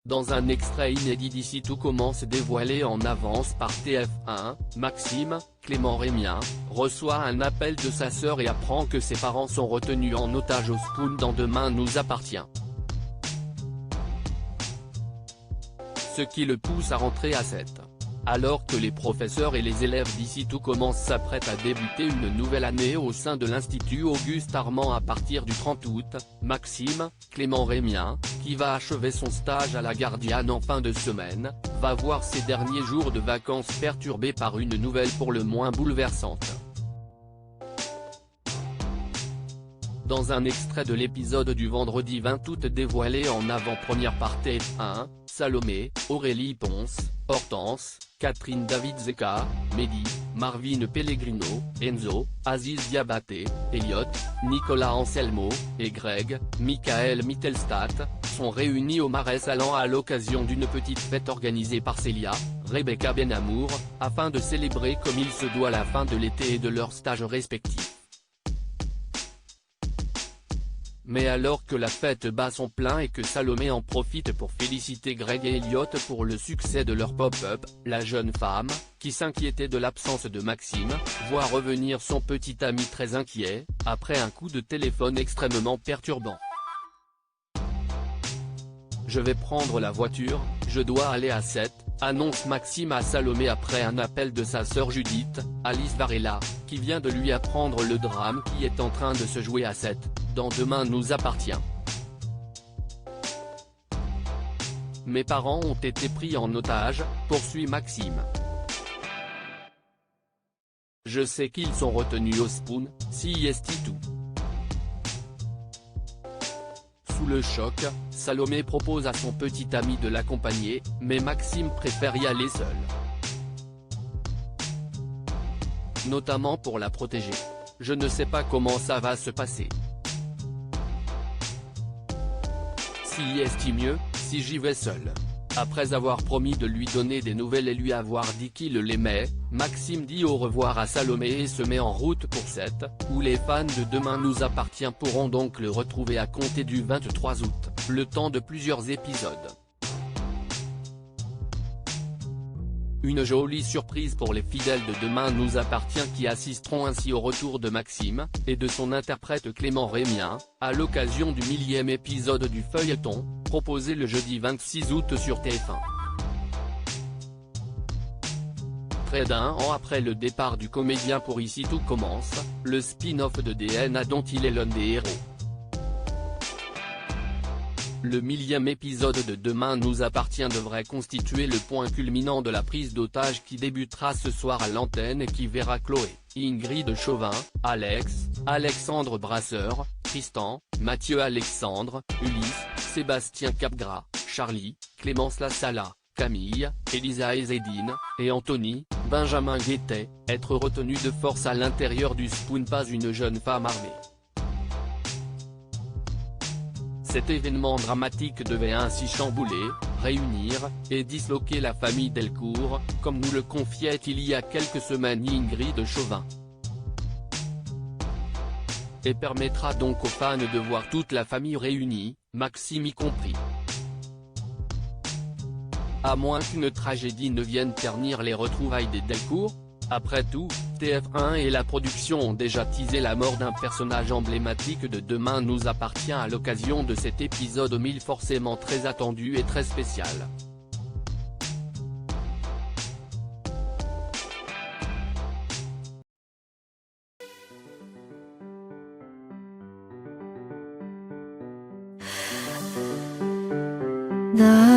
Dans un extrait inédit d'ici tout commence dévoilé en avance par TF1, Maxime, Clément Rémien, reçoit un appel de sa sœur et apprend que ses parents sont retenus en otage au Spoon dans Demain nous appartient. Ce qui le pousse à rentrer à 7. Alors que les professeurs et les élèves d'ici tout commencent s'apprêtent à débuter une nouvelle année au sein de l'Institut Auguste Armand à partir du 30 août, Maxime, Clément Rémien, qui va achever son stage à la Gardiane en fin de semaine, va voir ses derniers jours de vacances perturbés par une nouvelle pour le moins bouleversante. Dans un extrait de l'épisode du vendredi 20 août dévoilé en avant-première par TF1, Salomé, Aurélie Ponce, Hortense, Catherine David Zeka, Mehdi, Marvin Pellegrino, Enzo, Aziz Diabaté, Elliot, Nicolas Anselmo, et Greg, Michael Mittelstadt, sont réunis au Marais Sallant à l'occasion d'une petite fête organisée par Célia, Rebecca Benamour, afin de célébrer comme il se doit la fin de l'été et de leurs stages respectifs. Mais alors que la fête bat son plein et que Salomé en profite pour féliciter Greg et Elliot pour le succès de leur pop-up, la jeune femme, qui s'inquiétait de l'absence de Maxime, voit revenir son petit ami très inquiet, après un coup de téléphone extrêmement perturbant. Je vais prendre la voiture, je dois aller à 7, annonce Maxime à Salomé après un appel de sa sœur Judith, Alice Varela, qui vient de lui apprendre le drame qui est en train de se jouer à 7, dans Demain nous appartient. Mes parents ont été pris en otage, poursuit Maxime. Je sais qu'ils sont retenus au Spoon, si est tout. Sous le choc, Salomé propose à son petit ami de l'accompagner, mais Maxime préfère y aller seul. Notamment pour la protéger. Je ne sais pas comment ça va se passer. Si est mieux, si j'y vais seul. Après avoir promis de lui donner des nouvelles et lui avoir dit qu'il l'aimait, Maxime dit au revoir à Salomé et se met en route pour 7, où les fans de Demain nous appartient pourront donc le retrouver à compter du 23 août, le temps de plusieurs épisodes. Une jolie surprise pour les fidèles de Demain nous appartient qui assisteront ainsi au retour de Maxime, et de son interprète Clément Rémien, à l'occasion du 1000e épisode du feuilleton, proposé le jeudi 26 août sur TF1. Près d'un an après le départ du comédien pour Ici tout commence, le spin-off de DNA dont il est l'un des héros. Le 1000e épisode de Demain nous appartient devrait constituer le point culminant de la prise d'otage qui débutera ce soir à l'antenne et qui verra Chloé, Ingrid Chauvin, Alex, Alexandre Brasseur, Tristan, Mathieu Alexandre, Ulysse, Sébastien Capgras, Charlie, Clémence Lassala, Camille, Elisa Ezedine, et Anthony, Benjamin Guettet, être retenus de force à l'intérieur du Spoon pas une jeune femme armée. Cet événement dramatique devait ainsi chambouler, réunir, et disloquer la famille Delcourt, comme nous le confiait il y a quelques semaines Ingrid Chauvin. Et permettra donc aux fans de voir toute la famille réunie, Maxime y compris. À moins qu'une tragédie ne vienne ternir les retrouvailles des Delcourt. Après tout, TF1 et la production ont déjà teasé la mort d'un personnage emblématique de Demain nous appartient à l'occasion de cet épisode au 1000 forcément très attendu et très spécial. The